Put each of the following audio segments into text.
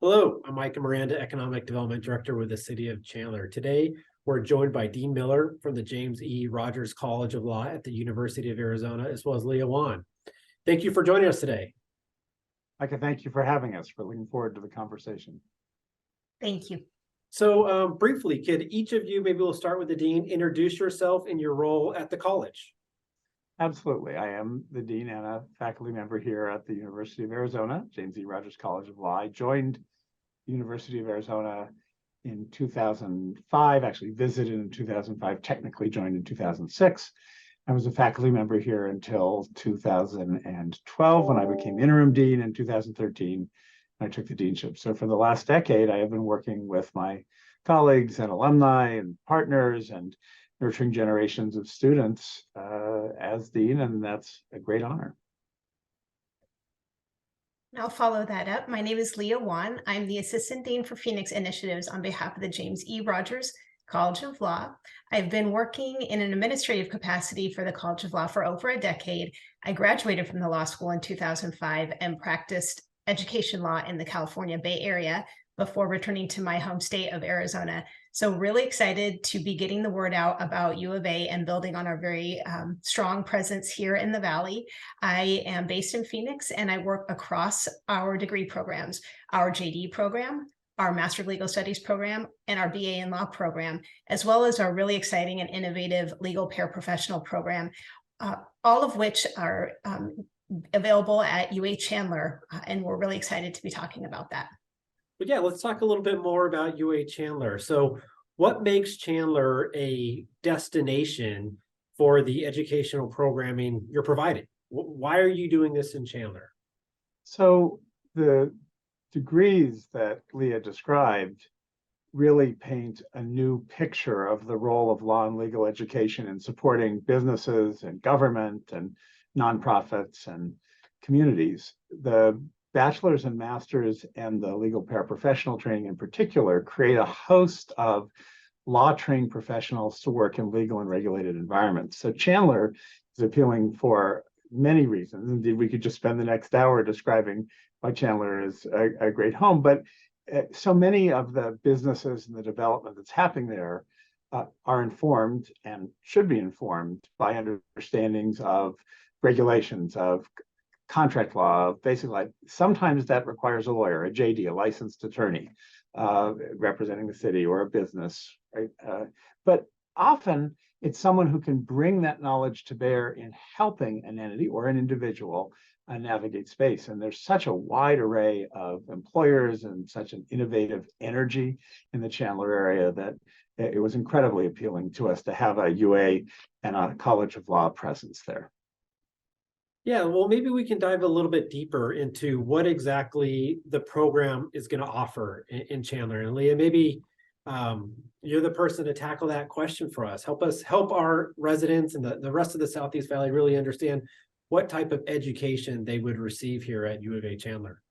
Hello, I'm Micah Miranda, Economic Development Director with the City of Chandler. Today, we're joined by Dean Miller from the James E. Rogers College of Law at the University of Arizona, as well as Leah Won. Thank you for joining us today. Micah, thank you for having us. We're looking forward to the conversation. Thank you. So briefly, could each of you, maybe we'll start with the Dean, introduce yourself and your role at the college? Absolutely. I am the Dean and a faculty member here at the University of Arizona, James E. Rogers College of Law. I joined the University of Arizona in 2005, actually visited in 2005, technically joined in 2006. I was a faculty member here until 2012 when I became interim dean in 2013. I took the deanship. So for the last decade, I have been working with my colleagues and alumni and partners and nurturing generations of students as dean, and that's a great honor. I'll follow that up. My name is Leah Won. I'm the Assistant Dean for Phoenix Initiatives on behalf of the James E. Rogers College of Law. I've been working in an administrative capacity for the College of Law for over a decade. I graduated from the law school in 2005 and practiced education law in the California Bay Area before returning to my home state of Arizona. So really excited to be getting the word out about U of A and building on our very strong presence here in the Valley. I am based in Phoenix and I work across our degree programs, our JD program, our Master of Legal Studies program, and our BA in Law program, as well as our really exciting and innovative legal paraprofessional program, all of which are available at UA Chandler. And we're really excited to be talking about that. But yeah, let's talk a little bit more about UA Chandler. So what makes Chandler a destination for the educational programming you're providing? Why are you doing this in Chandler? So the degrees that Leah described really paint a new picture of the role of law and legal education in supporting businesses and government and nonprofits and communities. The bachelor's and master's and the legal paraprofessional training in particular create a host of law-trained professionals to work in legal and regulated environments. So Chandler is appealing for many reasons. Indeed, we could just spend the next hour describing why Chandler is a great home, but so many of the businesses and the development that's happening there are informed and should be informed by understandings of regulations, of contract law, basically. Sometimes that requires a lawyer, a JD, a licensed attorney representing the city or a business, right? But often it's someone who can bring that knowledge to bear in helping an entity or an individual navigate space. And there's such a wide array of employers and such an innovative energy in the Chandler area that it was incredibly appealing to us to have a UA and a College of Law presence there. Yeah, well, maybe we can dive a little bit deeper into what exactly the program is going to offer in Chandler. And Leah, maybe you're the person to tackle that question for us. Help our residents and the rest of the Southeast Valley really understand what type of education they would receive here at U of A Chandler.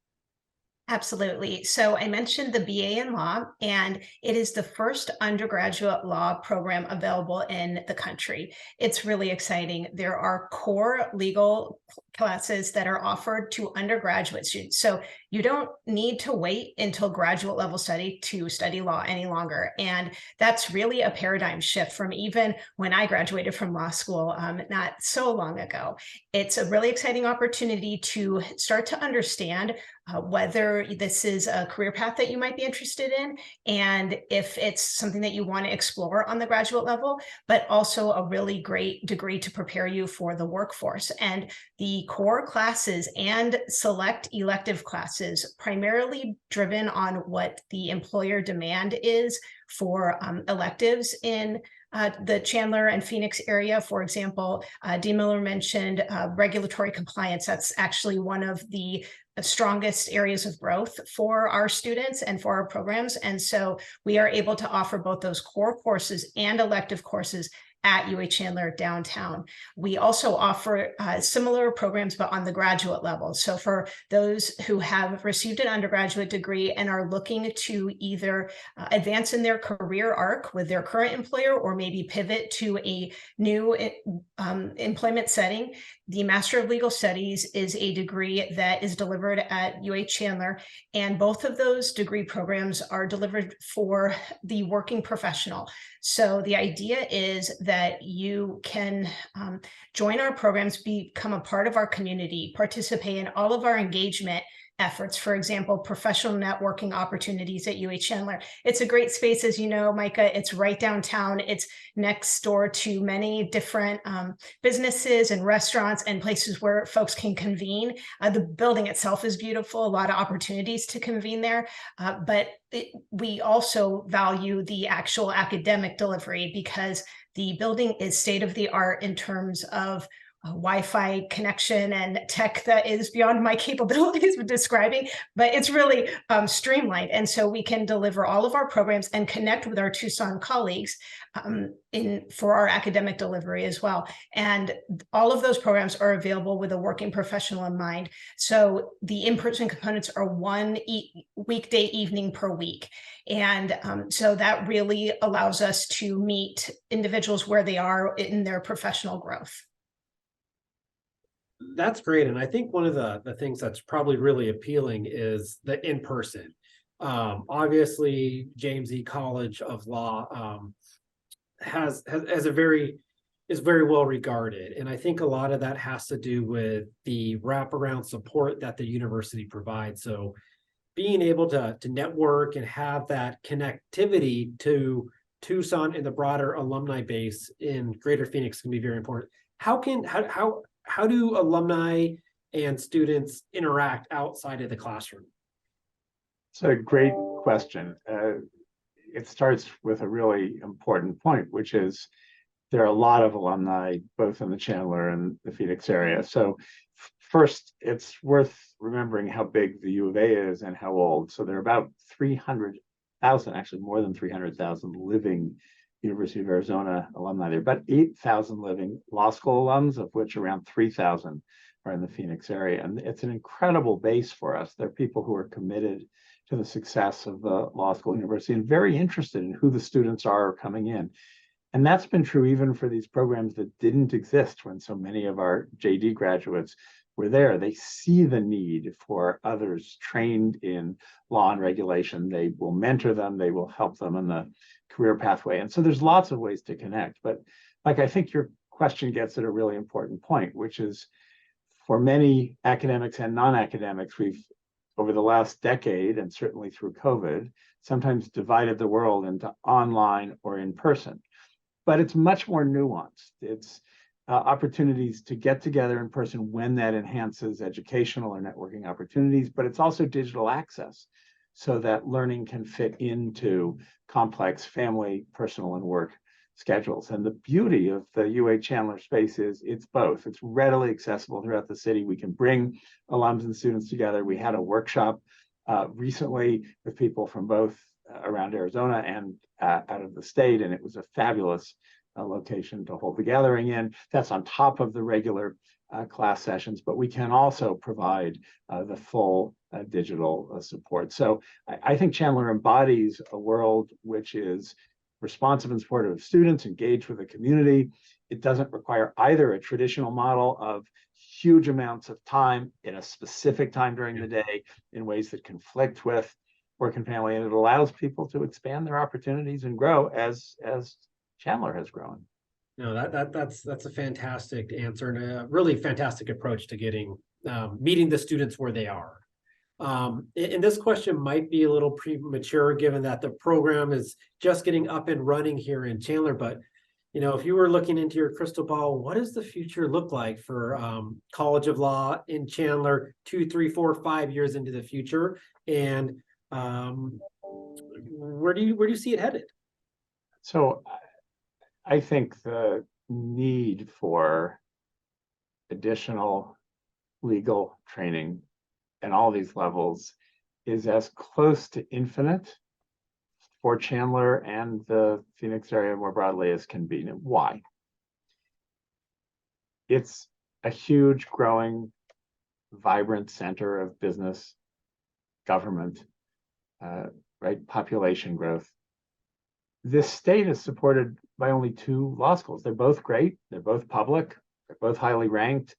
Absolutely. So I mentioned the BA in Law, and it is the first undergraduate law program available in the country. It's really exciting. There are core legal classes that are offered to undergraduate students. So you don't need to wait until graduate level study to study law any longer. And that's really a paradigm shift from even when I graduated from law school not so long ago. It's a really exciting opportunity to start to understand whether this is a career path that you might be interested in, and if it's something that you want to explore on the graduate level, but also a really great degree to prepare you for the workforce. And the core classes and select elective classes, primarily driven on what the employer demand is for electives in the Chandler and Phoenix area. For example, Dean Miller mentioned regulatory compliance. That's actually one of the strongest areas of growth for our students and for our programs. And so we are able to offer both those core courses and elective courses at UH Chandler downtown. We also offer similar programs, but on the graduate level. So for those who have received an undergraduate degree and are looking to either advance in their career arc with their current employer or maybe pivot to a new employment setting, the Master of Legal Studies is a degree that is delivered at UH Chandler, and both of those degree programs are delivered for the working professional. So the idea is that you can join our programs, become a part of our community, participate in all of our engagement efforts, for example, professional networking opportunities at UH Chandler. It's a great space, as you know, Micah. It's right downtown. It's next door to many different businesses and restaurants and places where folks can convene. The building itself is beautiful, a lot of opportunities to convene there, but we also value the actual academic delivery because the building is state of the art in terms of Wi-Fi connection and tech that is beyond my capabilities of describing, but it's really streamlined. And so we can deliver all of our programs and connect with our Tucson colleagues for our academic delivery as well. And all of those programs are available with a working professional in mind. So the in-person components are one weekday evening per week. And so that really allows us to meet individuals where they are in their professional growth. That's great. And I think one of the things that's probably really appealing is the in-person. Obviously, James E. College of Law is very well regarded. And I think a lot of that has to do with the wraparound support that the university provides. So being able to network and have that connectivity to Tucson and the broader alumni base in Greater Phoenix can be very important. How do alumni and students interact outside of the classroom? It's a great question. It starts with a really important point, which is there are a lot of alumni, both in the Chandler and the Phoenix area. So first, it's worth remembering how big the U of A is and how old. So there are about 300,000, actually more than 300,000 living University of Arizona alumni. There are about 8,000 living law school alums, of which around 3,000 are in the Phoenix area. And it's an incredible base for us. There are people who are committed to the success of the law school university and very interested in who the students are coming in. And that's been true even for these programs that didn't exist when so many of our JD graduates were there. They see the need for others trained in law and regulation. They will mentor them. They will help them in the career pathway. And so there's lots of ways to connect. But like, I think your question gets at a really important point, which is for many academics and non-academics, we've, over the last decade, and certainly through COVID, sometimes divided the world into online or in person. But it's much more nuanced. It's opportunities to get together in person when that enhances educational or networking opportunities, but it's also digital access so that learning can fit into complex family, personal, and work schedules. And the beauty of the UH Chandler space is it's both. It's readily accessible throughout the city. We can bring alums and students together. We had a workshop recently with people from both around Arizona and out of the state, and it was a fabulous location to hold the gathering in. That's on top of the regular class sessions, but we can also provide the full digital support. So I think Chandler embodies a world which is responsive and supportive of students, engaged with the community. It doesn't require either a traditional model of huge amounts of time in a specific time during the day in ways that conflict with work and family, and it allows people to expand their opportunities and grow as Chandler has grown. No, that's a fantastic answer and a really fantastic approach to getting meeting the students where they are. And this question might be a little premature given that the program is just getting up and running here in Chandler, but if you were looking into your crystal ball, what does the future look like for College of Law in Chandler 2, 3, 4, 5 years into the future? And where do you see it headed? So I think the need for additional legal training at all these levels is as close to infinite for Chandler and the Phoenix area more broadly as can be. Why? It's a huge, growing, vibrant center of business, government, right? Population growth. This state is supported by only 2 law schools. They're both great. They're both public. They're both highly ranked.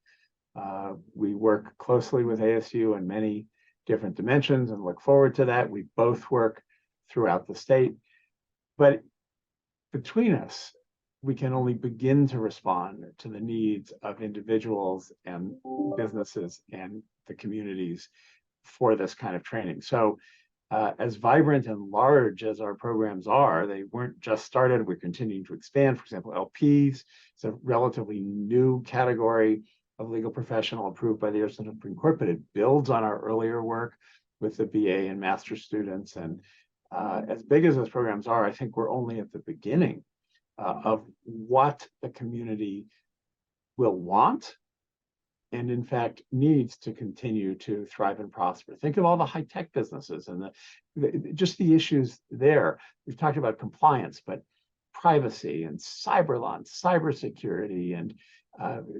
We work closely with ASU in many different dimensions and look forward to that. We both work throughout the state. But between us, we can only begin to respond to the needs of individuals and businesses and the communities for this kind of training. So as vibrant and large as our programs are, they weren't just started. We're continuing to expand. For example, LPs, it's a relatively new category of legal professional approved by the U.S. Supreme Court, but it builds on our earlier work with the BA and master students. And as big as those programs are, I think we're only at the beginning of what the community will want and in fact needs to continue to thrive and prosper. Think of all the high-tech businesses and just the issues there. We've talked about compliance, but privacy and cyber law and cybersecurity, and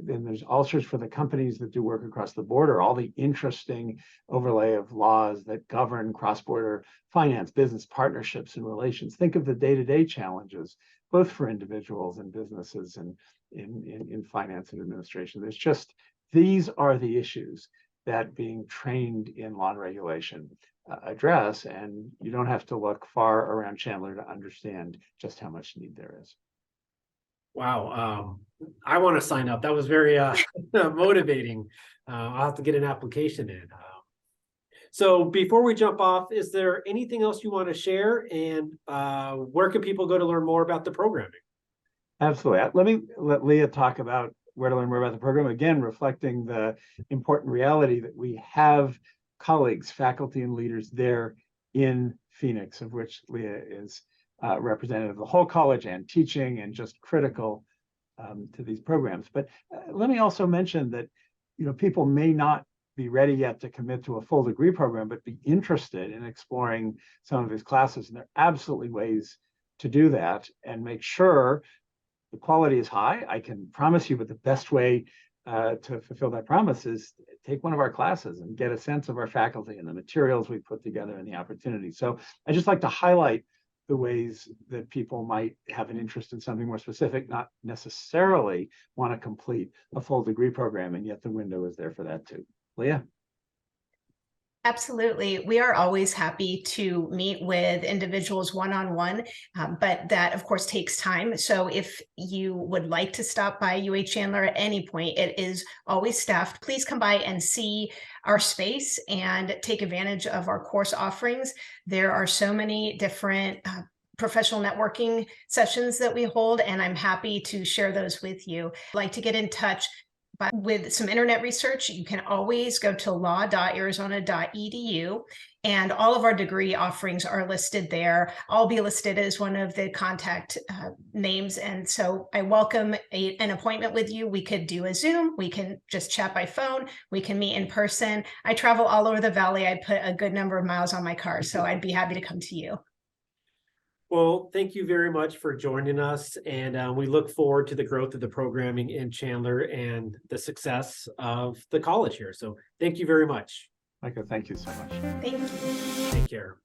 then there's also for the companies that do work across the border, all the interesting overlay of laws that govern cross-border finance, business partnerships and relations. Think of the day-to-day challenges, both for individuals and businesses and in finance and administration. There's just, these are the issues that being trained in law and regulation address, and you don't have to look far around Chandler to understand just how much need there is. Wow. I want to sign up. That was very motivating. I'll have to get an application in. So before we jump off, is there anything else you want to share? And where can people go to learn more about the programming? Absolutely. Let Leah talk about where to learn more about the program. Again, reflecting the important reality that we have colleagues, faculty, and leaders there in Phoenix, of which Leah is representative of the whole college and teaching and just critical to these programs. But let me also mention that, you know, people may not be ready yet to commit to a full degree program, but be interested in exploring some of these classes. And there are absolutely ways to do that and make sure the quality is high. I can promise you, but the best way to fulfill that promise is take one of our classes and get a sense of our faculty and the materials we put together and the opportunities. So I just like to highlight the ways that people might have an interest in something more specific, not necessarily want to complete a full degree program, and yet the window is there for that too. Leah? Absolutely. We are always happy to meet with individuals one-on-one, but that of course takes time. So if you would like to stop by UA Chandler at any point, it is always staffed. Please come by and see our space and take advantage of our course offerings. There are so many different professional networking sessions that we hold, and I'm happy to share those with you. I'd like to get in touch with some internet research. You can always go to law.arizona.edu, and all of our degree offerings are listed there. I'll be listed as one of the contact names, and so I welcome an appointment with you. We could do a Zoom, we can just chat by phone, we can meet in person. I travel all over the valley. I put a good number of miles on my car, so I'd be happy to come to you. Well, thank you very much for joining us, and we look forward to the growth of the programming in Chandler and the success of the college here. So thank you very much. Micah, thank you so much. Thank you. Take care.